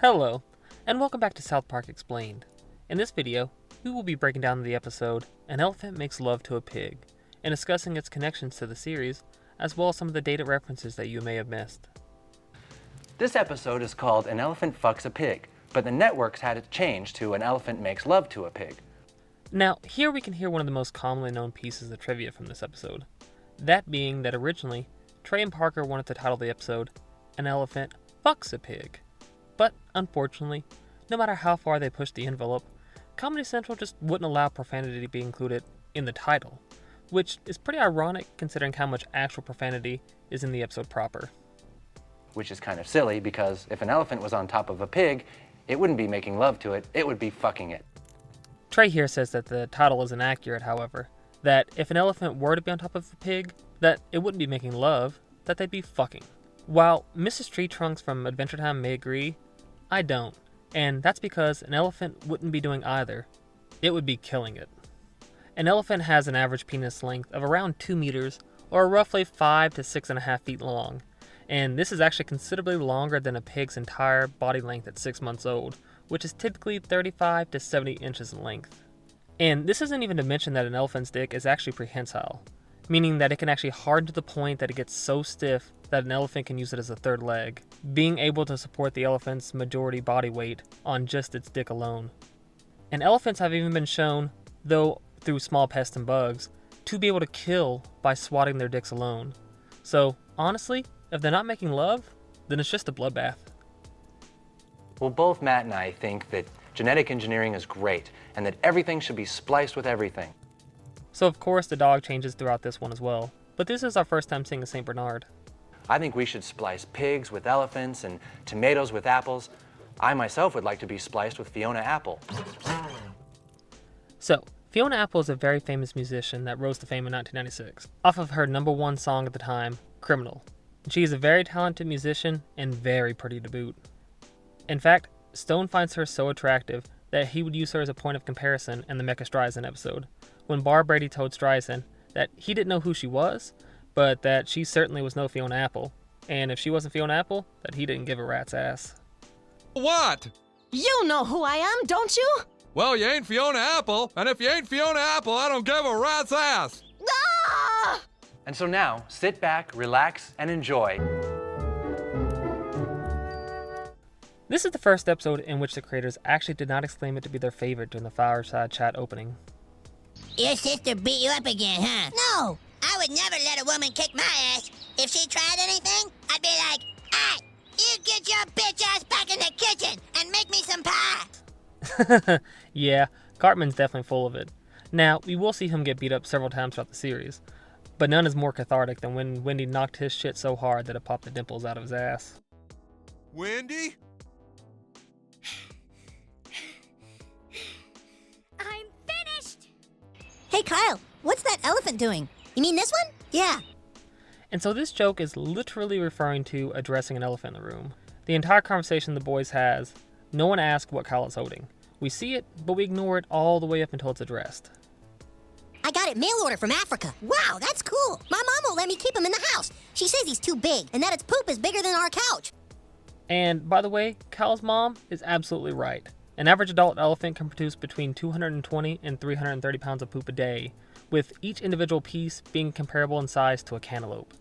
Hello, and welcome back to South Park Explained. In this video, we will be breaking down the episode An Elephant Makes Love to a Pig, and discussing its connections to the series, as well as some of the dated references that you may have missed. This episode is called An Elephant Fucks a Pig, but the networks had it changed to An Elephant Makes Love to a Pig. Now, here we can hear one of the most commonly known pieces of trivia from this episode. That being that originally, Trey and Parker wanted to title the episode An Elephant Fucks a Pig. But, unfortunately, no matter how far they pushed the envelope, Comedy Central just wouldn't allow profanity to be included in the title, which is pretty ironic considering how much actual profanity is in the episode proper. Which is kind of silly because if an elephant was on top of a pig, it wouldn't be making love to it, it would be fucking it. Trey here says that the title is inaccurate, however, that if an elephant were to be on top of a pig, that it wouldn't be making love, that they'd be fucking. While Mrs. Tree Trunks from Adventure Time may agree, I don't, and that's because an elephant wouldn't be doing either. It would be killing it. An elephant has an average penis length of around 2 meters, or roughly 5 to 6.5 feet long, and this is actually considerably longer than a pig's entire body length at 6 months old, which is typically 35 to 70 inches in length. And this isn't even to mention that an elephant's dick is actually prehensile, meaning that it can actually harden to the point that it gets so stiff that an elephant can use it as a third leg, being able to support the elephant's majority body weight on just its dick alone. And elephants have even been shown, though through small pests and bugs, to be able to kill by swatting their dicks alone. So, honestly, if they're not making love, then it's just a bloodbath. Well, both Matt and I think that genetic engineering is great and that everything should be spliced with everything. So of course the dog changes throughout this one as well, but this is our first time seeing a St. Bernard. I think we should splice pigs with elephants and tomatoes with apples. I myself would like to be spliced with Fiona Apple. So, Fiona Apple is a very famous musician that rose to fame in 1996, off of her #1 song at the time, Criminal. She is a very talented musician and very pretty to boot. In fact, Stone finds her so attractive that he would use her as a point of comparison in the Mecha Streisand episode, when Barb Brady told Streisand that he didn't know who she was, but that she certainly was no Fiona Apple, and if she wasn't Fiona Apple, that he didn't give a rat's ass. What? You know who I am, don't you? Well, you ain't Fiona Apple, and if you ain't Fiona Apple, I don't give a rat's ass. Ah! And so now, sit back, relax, and enjoy. This is the first episode in which the creators actually did not exclaim it to be their favorite during the Fireside Chat opening. Your sister beat you up again, huh? No, I would never let a woman kick my ass. If she tried anything, I'd be like, hey, you get your bitch ass back in the kitchen and make me some pie. Yeah, Cartman's definitely full of it. Now, we will see him get beat up several times throughout the series, but none is more cathartic than when Wendy knocked his shit so hard that it popped the dimples out of his ass. Wendy? I'm finished! Hey, Kyle, what's that elephant doing? You mean this one? Yeah. And so this joke is literally referring to addressing an elephant in the room. The entire conversation the boys has, no one asks what Kyle is holding. We see it, but we ignore it all the way up until it's addressed. I got it mail order from Africa. Wow, that's cool. My mom won't let me keep him in the house. She says he's too big and that its poop is bigger than our couch. And by the way, Kyle's mom is absolutely right. An average adult elephant can produce between 220 and 330 pounds of poop a day, with each individual piece being comparable in size to a cantaloupe.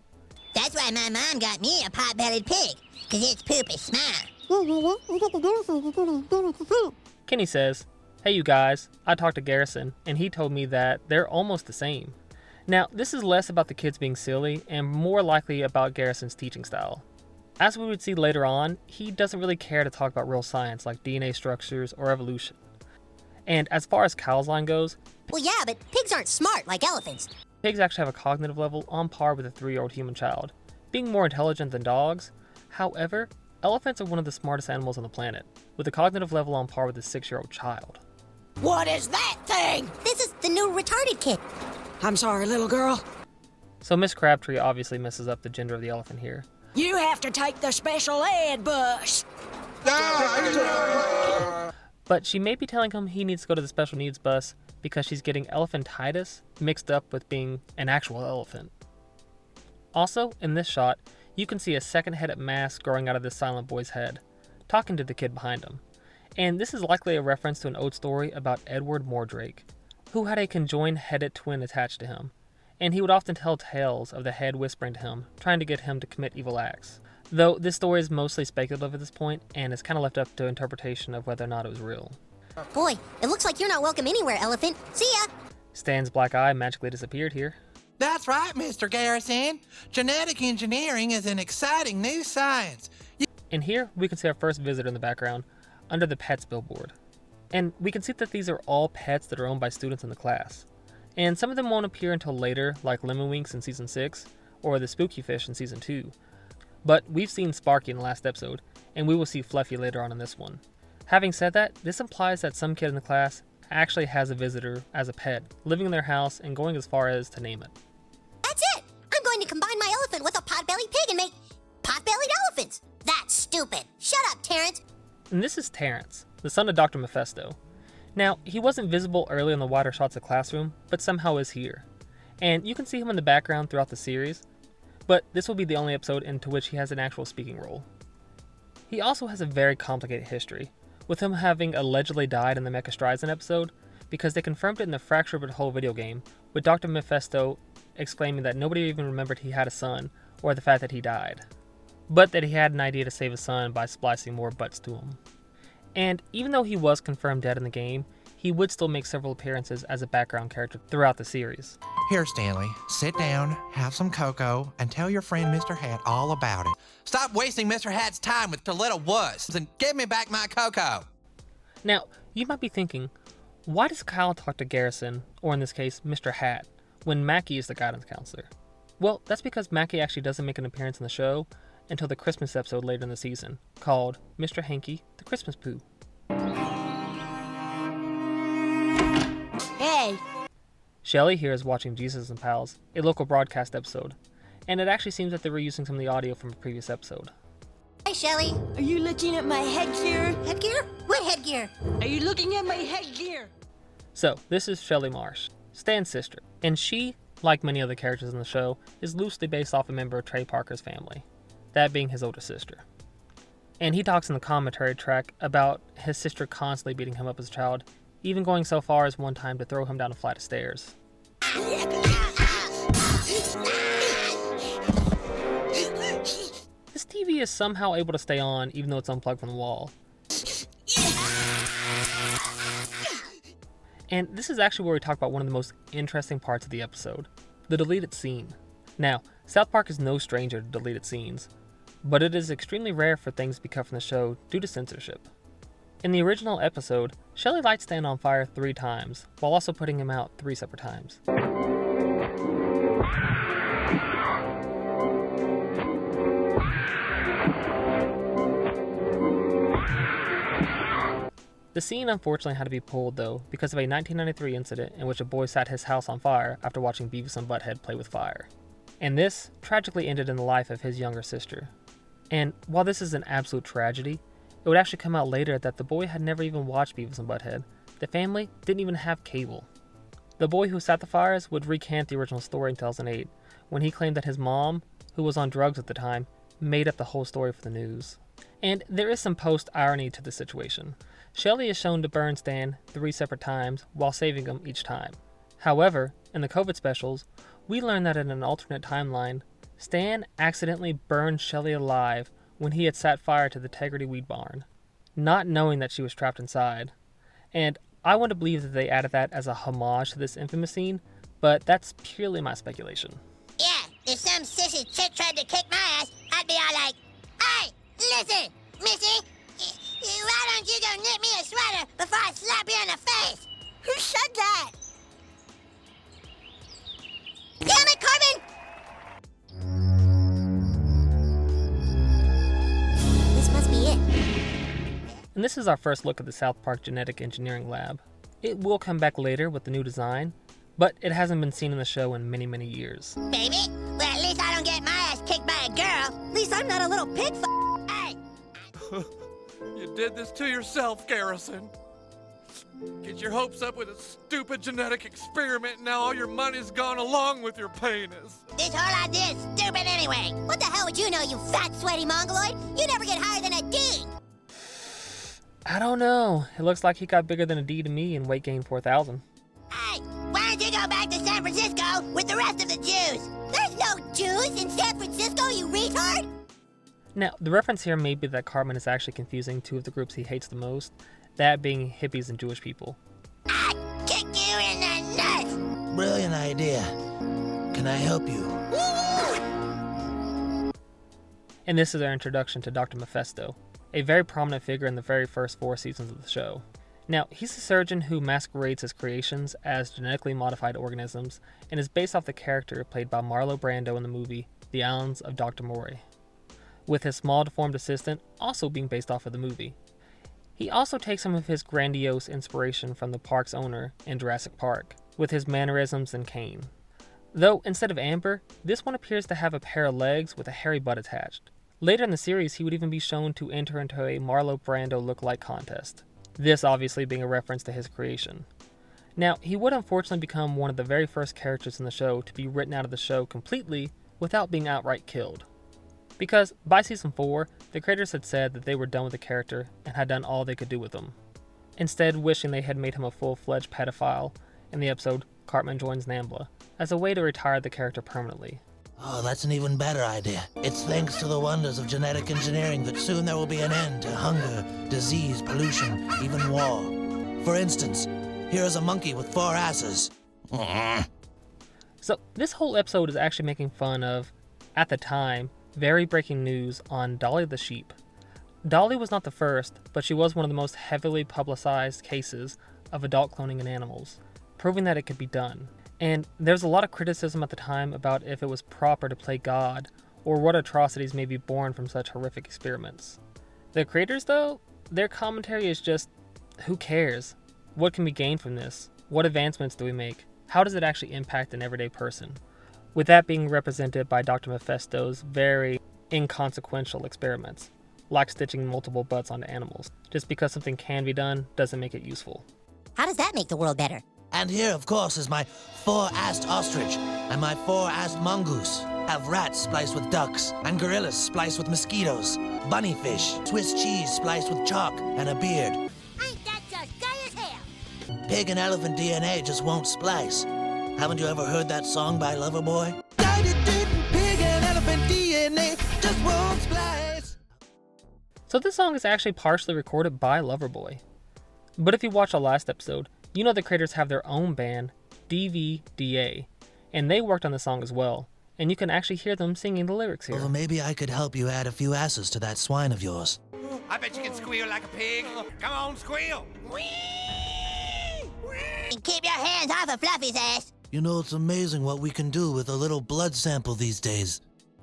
That's why my mom got me a pot-bellied pig, because its poop is small. Kenny says, hey you guys, I talked to Garrison, and he told me that they're almost the same. Now, this is less about the kids being silly, and more likely about Garrison's teaching style. As we would see later on, he doesn't really care to talk about real science like DNA structures or evolution. And as far as Kyle's line goes, Well, yeah, but pigs aren't smart like elephants. pigs actually have a cognitive level on par with a 3-year-old human child, being more intelligent than dogs. However, elephants are one of the smartest animals on the planet, with a cognitive level on par with a 6-year-old child. What is that thing? This is the new retarded kid. I'm sorry, little girl. So Miss Crabtree obviously messes up the gender of the elephant here. You have to take the special ed bus. But she may be telling him he needs to go to the special needs bus because she's getting elephantitis mixed up with being an actual elephant. Also, in this shot, you can see a second-headed mask growing out of this silent boy's head, talking to the kid behind him. And this is likely a reference to an old story about Edward Mordrake, who had a conjoined headed twin attached to him, and he would often tell tales of the head whispering to him, trying to get him to commit evil acts. Though this story is mostly speculative at this point, and is kind of left up to interpretation of whether or not it was real. Boy, it looks like you're not welcome anywhere, Elephant. See ya! Stan's black eye magically disappeared here. That's right, Mr. Garrison. Genetic engineering is an exciting new science. And here we can see our first visitor in the background, under the pets billboard. And we can see that these are all pets that are owned by students in the class. And some of them won't appear until later, like Lemonwinks in Season 6, or the Spooky Fish in Season 2. But we've seen Sparky in the last episode, and we will see Fluffy later on in this one. Having said that, this implies that some kid in the class actually has a visitor as a pet, living in their house and going as far as to name it. That's it! I'm going to combine my elephant with a pot-bellied pig and make pot-bellied elephants! That's stupid! Shut up, Terrence! And this is Terrence, the son of Dr. Mephesto. Now, he wasn't visible early in the wider shots of the classroom, but somehow is here. And you can see him in the background throughout the series, but this will be the only episode into which he has an actual speaking role. He also has a very complicated history, with him having allegedly died in the Mecha Streisand episode, because they confirmed it in the Fractured But Whole video game, with Dr. Mephesto exclaiming that nobody even remembered he had a son, or the fact that he died, but that he had an idea to save his son by splicing more butts to him. And even though he was confirmed dead in the game, he would still make several appearances as a background character throughout the series. Here, Stanley, sit down, have some cocoa, and tell your friend Mr. Hat all about it. Stop wasting Mr. Hat's time with the little wuss and give me back my cocoa. Now, you might be thinking, why does Kyle talk to Garrison, or in this case, Mr. Hat, when Mackie is the guidance counselor? Well, that's because Mackie actually doesn't make an appearance in the show until the Christmas episode later in the season, called Mr. Hanky, the Christmas Poo. Hey, Shelly here is watching Jesus and Pals, a local broadcast episode, and it actually seems that they were using some of the audio from a previous episode. Hey, Shelly. are you looking at my headgear? Headgear? What headgear? Are you looking at my headgear? So, this is Shelly Marsh, Stan's sister, and she, like many other characters in the show, is loosely based off a member of Trey Parker's family, that being his older sister. And he talks in the commentary track about his sister constantly beating him up as a child, even going so far as one time to throw him down a flight of stairs. This TV is somehow able to stay on even though it's unplugged from the wall. And this is actually where we talk about one of the most interesting parts of the episode, the deleted scene. Now, South Park is no stranger to deleted scenes, but it is extremely rare for things to be cut from the show due to censorship. In the original episode, Shelly lights Stan on fire 3 times, while also putting him out 3 separate times. The scene unfortunately had to be pulled though because of a 1993 incident in which a boy set his house on fire after watching Beavis and Butthead play with fire. And this tragically ended in the life of his younger sister. And while this is an absolute tragedy, it would actually come out later that the boy had never even watched Beavis and Butthead. The family didn't even have cable. The boy who set the fires would recant the original story in 2008 when he claimed that his mom, who was on drugs at the time, made up the whole story for the news. And there is some post-irony to the situation. Shelly is shown to burn Stan 3 separate times while saving him each time. However, in the COVID specials, we learn that in an alternate timeline, Stan accidentally burned Shelly alive when he had set fire to the Tegrity Weed Barn, not knowing that she was trapped inside. And I want to believe that they added that as a homage to this infamous scene, but that's purely my speculation. Yeah, if some sissy chick tried to kick my ass, I'd be all like, hey, listen, missy, why don't you go knit me a sweater before I slap you in the face? Who said that? Damn it, Cartman! This must be it. And this is our first look at the South Park Genetic Engineering Lab. It will come back later with the new design, but it hasn't been seen in the show in many, many years. Baby? Well, at least I don't get my ass kicked by a girl. At least I'm not a little pig Hey! You did this to yourself, Garrison. Get your hopes up with a stupid genetic experiment, and now all your money's gone along with your penis. This whole idea is stupid anyway. What the hell would you know, you fat, sweaty mongoloid? You never get higher than a D. I don't know. It looks like he got bigger than a D to me and weight gained 4,000. Hey, why don't you go back to San Francisco with the rest of the Jews? There's no Jews in San Francisco, you retard! Now, the reference here may be that Cartman is actually confusing two of the groups he hates the most, that being hippies and Jewish people. I'd kick you in the nuts! Brilliant idea. Can I help you? And this is our introduction to Dr. Mephesto, a very prominent figure in the very first 4 seasons of the show. Now, he's a surgeon who masquerades his creations as genetically modified organisms and is based off the character played by Marlon Brando in the movie The Islands of Dr. Moreau, with his small deformed assistant also being based off of the movie. He also takes some of his grandiose inspiration from the park's owner in Jurassic Park, with his mannerisms and cane. Though, instead of Amber, this one appears to have a pair of legs with a hairy butt attached. Later in the series, he would even be shown to enter into a Marlon Brando look-alike contest, this obviously being a reference to his creation. Now, he would unfortunately become one of the very first characters in the show to be written out of the show completely without being outright killed. Because by season 4, the creators had said that they were done with the character and had done all they could do with him, instead wishing they had made him a full-fledged pedophile in the episode Cartman Joins Nambla, as a way to retire the character permanently. Oh, that's an even better idea. It's thanks to the wonders of genetic engineering that soon there will be an end to hunger, disease, pollution, even war. For instance, here is a monkey with 4 asses. So this whole episode is actually making fun of, at the time, very breaking news on Dolly the sheep. Dolly was not the first, but she was one of the most heavily publicized cases of adult cloning in animals, proving that it could be done. And there's a lot of criticism at the time about if it was proper to play God, or what atrocities may be born from such horrific experiments. The creators, though, their commentary is just, who cares? What can be gained from this? What advancements do we make? How does it actually impact an everyday person? With that being represented by Dr. Mephesto's very inconsequential experiments, like stitching multiple butts onto animals. Just because something can be done doesn't make it useful. How does that make the world better? And here, of course, is my 4-assed ostrich and my 4-assed mongoose. Have rats spliced with ducks, and gorillas spliced with mosquitoes, bunny fish, Swiss cheese spliced with chalk, and a beard. Ain't that just gay as hell? Pig and elephant DNA just won't splice. Haven't you ever heard that song by Loverboy? Pig and elephant DNA just won't splice. So this song is actually partially recorded by Loverboy. But if you watch the last episode, you know the creators have their own band, DVDA, and they worked on the song as well, and you can actually hear them singing the lyrics here. Well, maybe I could help you add a few asses to that swine of yours. I bet you can squeal like a pig. Come on, squeal. And keep your hands off of Fluffy's ass. You know, it's amazing what we can do with a little blood sample these days.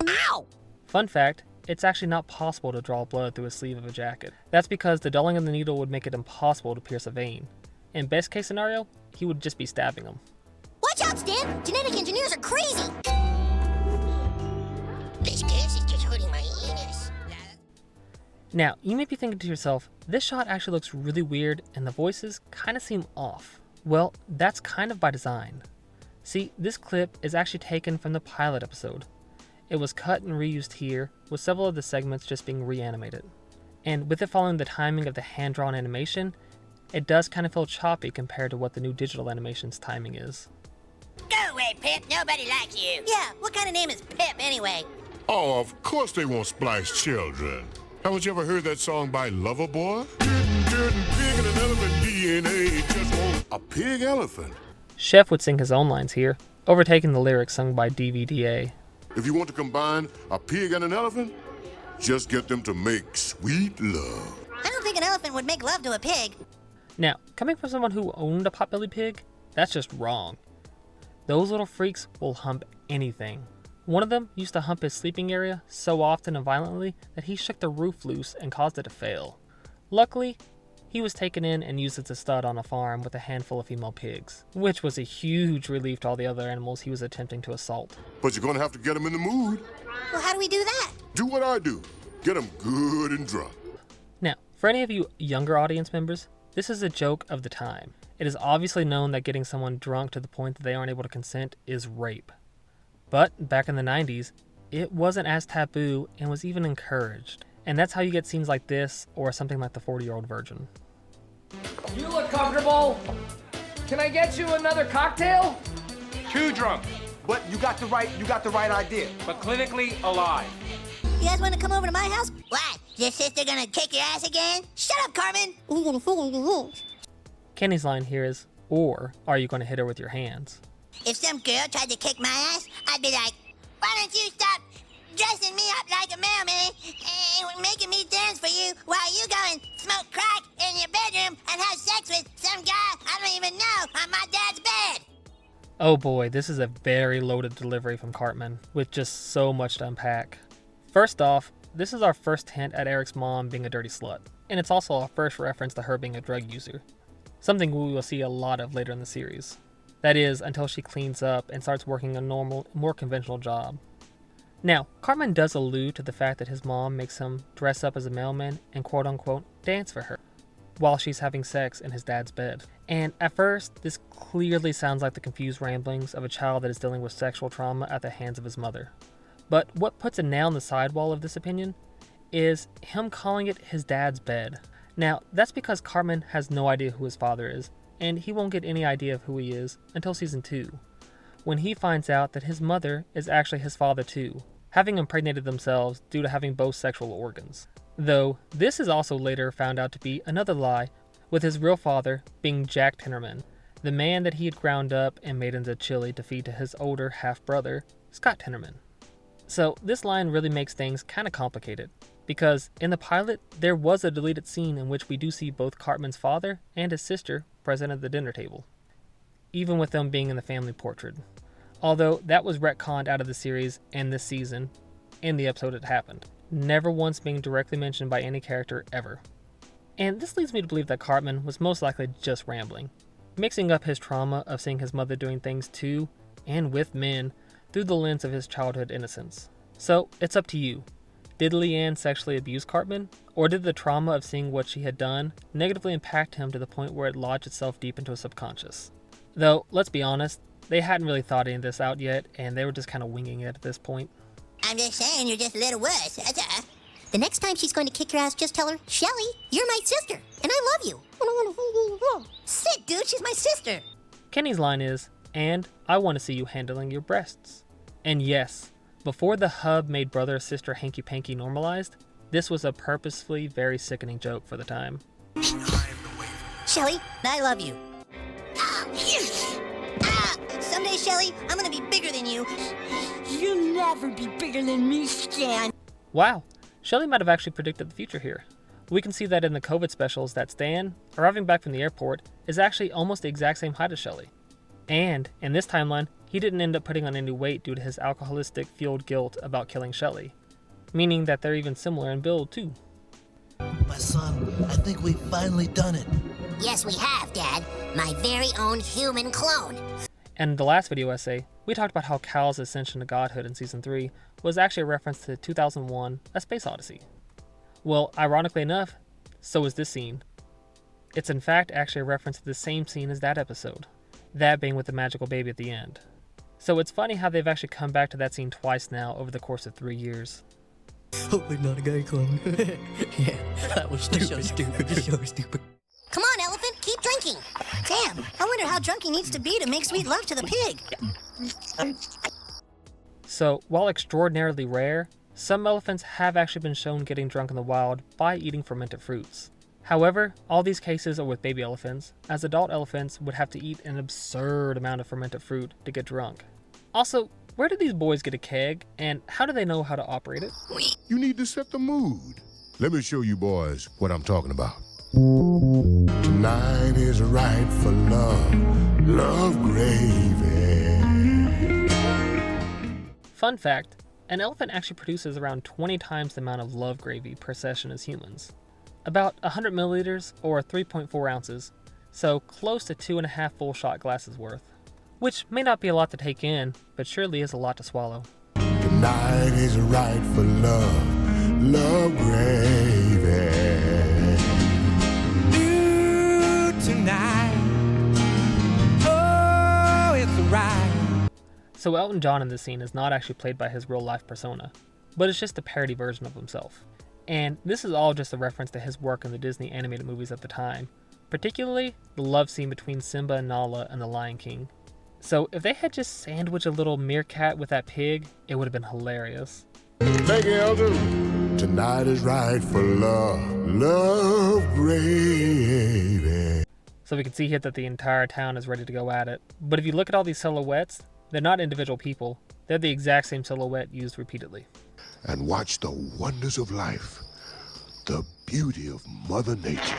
Ow! Fun fact, it's actually not possible to draw blood through a sleeve of a jacket. That's because the dulling of the needle would make it impossible to pierce a vein. In best case scenario, he would just be stabbing them. Watch out, Stan! Genetic engineers are crazy! This gas is just hurting my ears. Now, you may be thinking to yourself, this shot actually looks really weird and the voices kind of seem off. Well, that's kind of by design. See, this clip is actually taken from the pilot episode. It was cut and reused here, with several of the segments just being reanimated. And with it following the timing of the hand-drawn animation, it does kind of feel choppy compared to what the new digital animation's timing is. Go away, Pip. Nobody likes you. Yeah, what kind of name is Pip anyway? Oh, of course they won't splice children. Haven't you ever heard that song by Loverboy? Pig and an elephant DNA just won't. A pig elephant? Chef would sing his own lines here, overtaking the lyrics sung by DVDA. If you want to combine a pig and an elephant, just get them to make sweet love. I don't think an elephant would make love to a pig. Now, coming from someone who owned a potbelly pig, that's just wrong. Those little freaks will hump anything. One of them used to hump his sleeping area so often and violently that he shook the roof loose and caused it to fail. Luckily, he was taken in and used as a stud on a farm with a handful of female pigs, which was a huge relief to all the other animals he was attempting to assault. But you're going to have to get them in the mood. Well, how do we do that? Do what I do. Get them good and drunk. Now, for any of you younger audience members, this is a joke of the time. It is obviously known that getting someone drunk to the point that they aren't able to consent is rape. But back in the 90s, it wasn't as taboo and was even encouraged. And that's how you get scenes like this, or something like the 40-year-old virgin. You look comfortable. Can I get you another cocktail? Too drunk, But you got the right idea. but clinically alive. You guys want to come over to my house? What? Your sister gonna kick your ass again? Shut up, Cartman! Kenny's line here is, or are you going to hit her with your hands? If some girl tried to kick my ass, I'd be like, why don't you stop dressing me up like a mailman and making me dance for you while you go and smoke crack in your bedroom and have sex with some guy I don't even know on my dad's bed? Oh boy, this is a very loaded delivery from Cartman, with just so much to unpack. First off, this is our first hint at Eric's mom being a dirty slut, and it's also our first reference to her being a drug user. Something we will see a lot of later in the series. That is, until she cleans up and starts working a normal, more conventional job. Now, Cartman does allude to the fact that his mom makes him dress up as a mailman and quote-unquote dance for her, while she's having sex in his dad's bed. And at first, this clearly sounds like the confused ramblings of a child that is dealing with sexual trauma at the hands of his mother. But what puts a nail in the sidewall of this opinion is him calling it his dad's bed. Now, that's because Cartman has no idea who his father is, and he won't get any idea of who he is until season 2, when he finds out that his mother is actually his father too, having impregnated themselves due to having both sexual organs. Though, this is also later found out to be another lie, with his real father being Jack Tinnerman, the man that he had ground up and made into chili to feed to his older half-brother, Scott Tinnerman. So this line really makes things kind of complicated, because in the pilot, there was a deleted scene in which we do see both Cartman's father and his sister present at the dinner table, even with them being in the family portrait. Although that was retconned out of the series and this season, in the episode it happened, never once being directly mentioned by any character ever. And this leads me to believe that Cartman was most likely just rambling, mixing up his trauma of seeing his mother doing things to and with men through the lens of his childhood innocence. So, it's up to you. Did Leanne sexually abuse Cartman, or did the trauma of seeing what she had done negatively impact him to the point where it lodged itself deep into his subconscious? Though, let's be honest, they hadn't really thought any of this out yet, and they were just kind of winging it at this point. I'm just saying you're just a little worse, that's all. The next time she's going to kick your ass, just tell her, Shelly, you're my sister, and I love you. Sit, dude, she's my sister. Kenny's line is, and I want to see you handling your breasts. And yes, before the hub made brother-sister hanky-panky normalized, this was a purposefully very sickening joke for the time. Shelly, I love you. Someday, Shelly, I'm gonna be bigger than you. You'll never be bigger than me, Stan. Wow, Shelley might have actually predicted the future here. We can see that in the COVID specials that Stan, arriving back from the airport, is actually almost the exact same height as Shelley. And, in this timeline, he didn't end up putting on any weight due to his alcoholistic-fueled guilt about killing Shelley, meaning that they're even similar in build too. My son, I think we've finally done it. Yes, we have, Dad. My very own human clone. And in the last video essay, we talked about how Cal's ascension to godhood in Season 3 was actually a reference to 2001, A Space Odyssey. Well, ironically enough, so is this scene. It's in fact actually a reference to the same scene as that episode, that being with the magical baby at the end. So it's funny how they've actually come back to that scene twice now over the course of 3 years. Hopefully not a gay clone. Yeah, that was stupid. Come on, elephant, keep drinking. Damn, I wonder how drunk he needs to be to make sweet love to the pig. So, while extraordinarily rare, some elephants have actually been shown getting drunk in the wild by eating fermented fruits. However, all these cases are with baby elephants, as adult elephants would have to eat an absurd amount of fermented fruit to get drunk. Also, where did these boys get a keg, and how do they know how to operate it? You need to set the mood. Let me show you boys what I'm talking about. Tonight is right for love, love gravy. Fun fact, an elephant actually produces around 20 times the amount of love gravy per session as humans. About 100 milliliters or 3.4 ounces, so close to 2.5 full shot glasses worth. Which may not be a lot to take in, but surely is a lot to swallow. Tonight is right for love, love gravy. Tonight, oh, it's right. So Elton John in this scene is not actually played by his real life persona, but it's just a parody version of himself. And this is all just a reference to his work in the Disney animated movies at the time, particularly the love scene between Simba and Nala and the Lion King. So if they had just sandwiched a little meerkat with that pig, it would have been hilarious. Thank you, Elder. Tonight is right for love, love gravy. So we can see here that the entire town is ready to go at it. But if you look at all these silhouettes, they're not individual people. They're the exact same silhouette used repeatedly. And watch the wonders of life, the beauty of Mother Nature.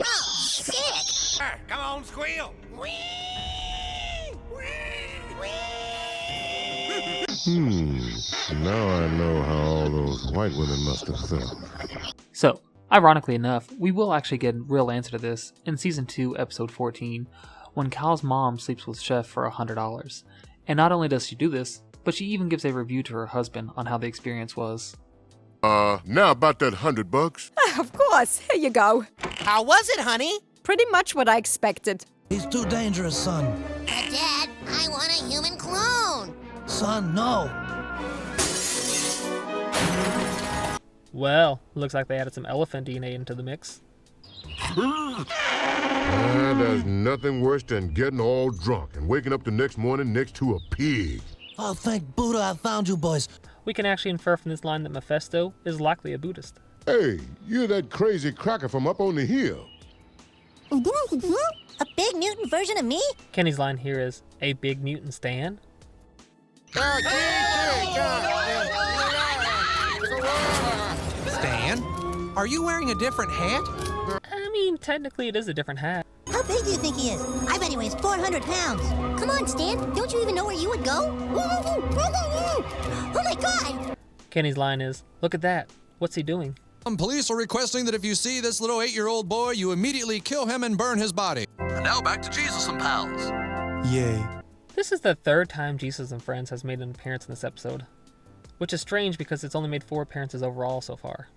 Oh, sick! Come on, squeal. Now I know how all those white women must have felt. So, ironically enough, we will actually get a real answer to this in Season 2, Episode 14, when Cal's mom sleeps with Chef for $100. And not only does she do this, but she even gives a review to her husband on how the experience was. Now about that $100. Of course, here you go. How was it, honey? Pretty much what I expected. He's too dangerous, son. Dad, I want a human clone. Son, no. Well, looks like they added some elephant DNA into the mix. There's nothing worse than getting all drunk and waking up the next morning next to a pig. Oh, thank Buddha I found you boys. We can actually infer from this line that Mephesto is likely a Buddhist. Hey, you're that crazy cracker from up on the hill. A big mutant version of me? Kenny's line here is, a big mutant Stan? Stan, are you wearing a different hat? I mean, technically it is a different hat. How big do you think he is? I bet he weighs 400 pounds. Come on, Stan. Don't you even know where you would go? Oh my God! Kenny's line is, look at that. What's he doing? Police are requesting that if you see this little 8-year-old boy, you immediately kill him and burn his body. And now back to Jesus and pals. Yay. This is the third time Jesus and Friends has made an appearance in this episode, which is strange because it's only made 4 appearances overall so far.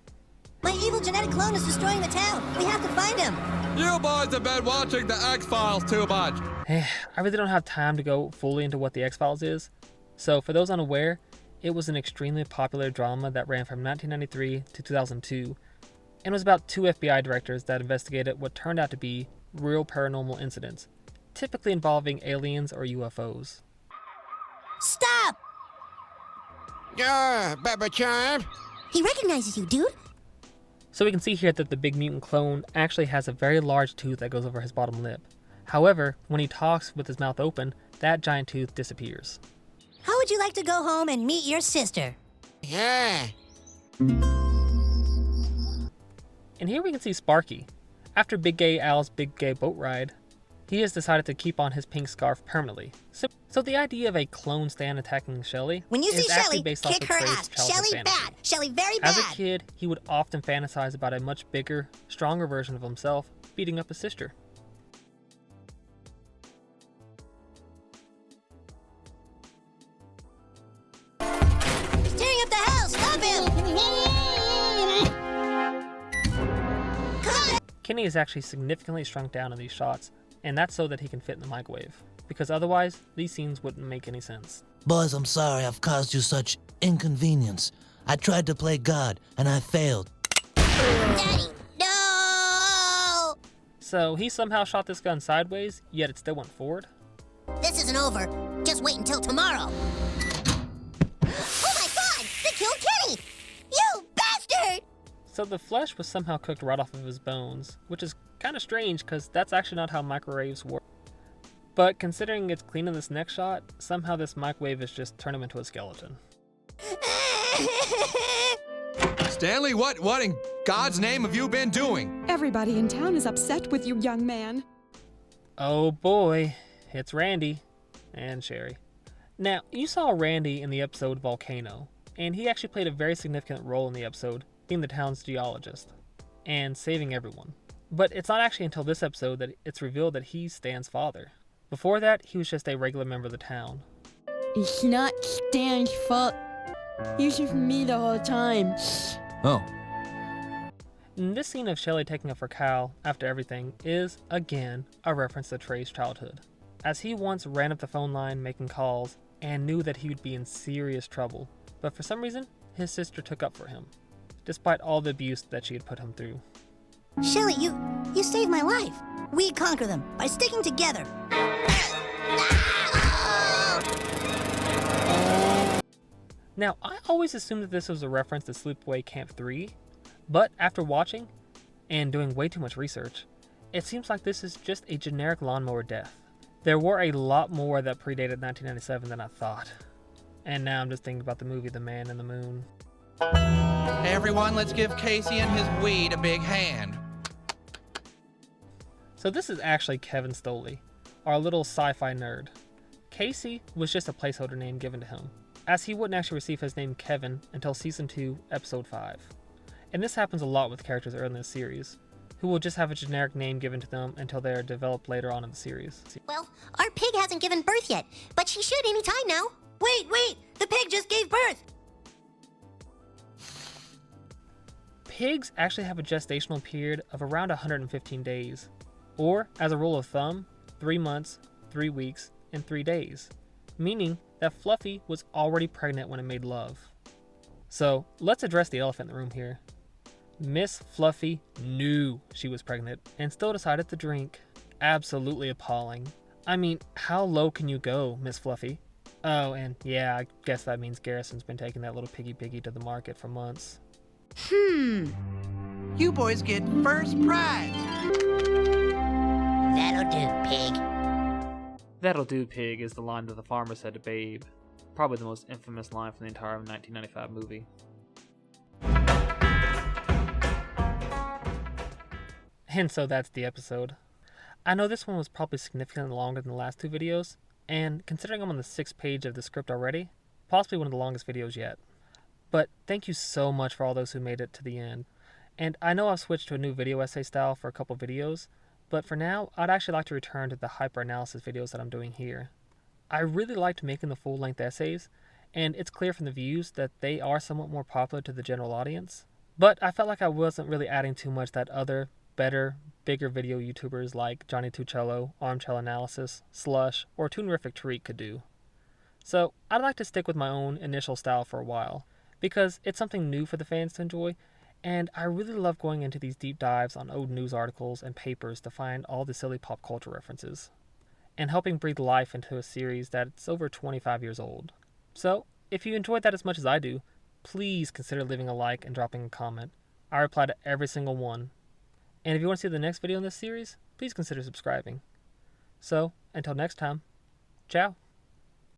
My evil genetic clone is destroying the town. We have to find him. You boys have been watching the X-Files too much. I really don't have time to go fully into what the X-Files is. So for those unaware, it was an extremely popular drama that ran from 1993 to 2002, and was about 2 FBI directors that investigated what turned out to be real paranormal incidents, typically involving aliens or UFOs. Stop! Baba Champ. He recognizes you, dude. So we can see here that the big mutant clone actually has a very large tooth that goes over his bottom lip. However, when he talks with his mouth open, that giant tooth disappears. How would you like to go home and meet your sister? Yeah. And here we can see Sparky. After Big Gay Al's big gay boat ride, he has decided to keep on his pink scarf permanently. So the idea of a clone Stan attacking Shelly When you see is actually Shelly, based off kick of her Trey's ass. childhood Shelly fantasy. bad. Shelly very As bad. a kid, he would often fantasize about a much bigger, stronger version of himself beating up his sister. He's tearing up the house. Stop him! Kenny is actually significantly shrunk down in these shots, and that's so that he can fit in the microwave, because otherwise, these scenes wouldn't make any sense. Boys, I'm sorry I've caused you such inconvenience. I tried to play God, and I failed. Daddy, no! So he somehow shot this gun sideways, yet it still went forward? This isn't over. Just wait until tomorrow. Oh my God! They killed Kenny! You bastard! So the flesh was somehow cooked right off of his bones, which is kind of strange because that's actually not how microwaves work. But considering it's clean in this next shot, somehow this microwave has just turned him into a skeleton. Stanley, what in God's name have you been doing? Everybody in town is upset with you, young man. Oh boy, it's Randy and Sherry. Now, you saw Randy in the episode Volcano, and he actually played a very significant role in the episode, being the town's geologist, and saving everyone. But it's not actually until this episode that it's revealed that he's Stan's father. Before that, he was just a regular member of the town. It's not Stan's fault. He's with me the whole time. Oh. And this scene of Shelly taking up for Cal after everything is, again, a reference to Trey's childhood, as he once ran up the phone line making calls and knew that he would be in serious trouble, but for some reason, his sister took up for him. despite all the abuse that she had put him through. Shelly, you saved my life. We conquer them by sticking together. Now, I always assumed that this was a reference to Sleepaway Camp 3, but after watching and doing way too much research, it seems like this is just a generic lawnmower death. There were a lot more that predated 1997 than I thought. And now I'm just thinking about the movie The Man in the Moon. Hey everyone, let's give Casey and his weed a big hand. So this is actually Kevin Stoley, our little sci-fi nerd. Casey was just a placeholder name given to him, as he wouldn't actually receive his name Kevin until Season 2, Episode 5. And this happens a lot with characters early in the series, who will just have a generic name given to them until they are developed later on in the series. Well, our pig hasn't given birth yet, but she should any time now. Wait, the pig just gave birth. Pigs actually have a gestational period of around 115 days, or, as a rule of thumb, 3 months, 3 weeks, and 3 days, meaning that Fluffy was already pregnant when it made love. So, let's address the elephant in the room here. Miss Fluffy knew she was pregnant and still decided to drink. Absolutely appalling. I mean, how low can you go, Miss Fluffy? Oh, and yeah, I guess that means Garrison's been taking that little piggy to the market for months. You boys get first prize. That'll do, pig. That'll do, pig, is the line that the farmer said to Babe. Probably the most infamous line from the entire 1995 movie. And so that's the episode. I know this one was probably significantly longer than the last 2 videos, and considering I'm on the 6th page of the script already, possibly one of the longest videos yet. But thank you so much for all those who made it to the end. And I know I've switched to a new video essay style for a couple videos, but for now, I'd actually like to return to the hyper-analysis videos that I'm doing here. I really liked making the full-length essays, and it's clear from the views that they are somewhat more popular to the general audience, but I felt like I wasn't really adding too much that other, better, bigger video YouTubers like Johnny Tucello, Armchair Analysis, Slush, or Toonerific Tariq could do. So I'd like to stick with my own initial style for a while, because it's something new for the fans to enjoy, and I really love going into these deep dives on old news articles and papers to find all the silly pop culture references, and helping breathe life into a series that's over 25 years old. So, if you enjoyed that as much as I do, please consider leaving a like and dropping a comment. I reply to every single one. And if you want to see the next video in this series, please consider subscribing. So, until next time, ciao.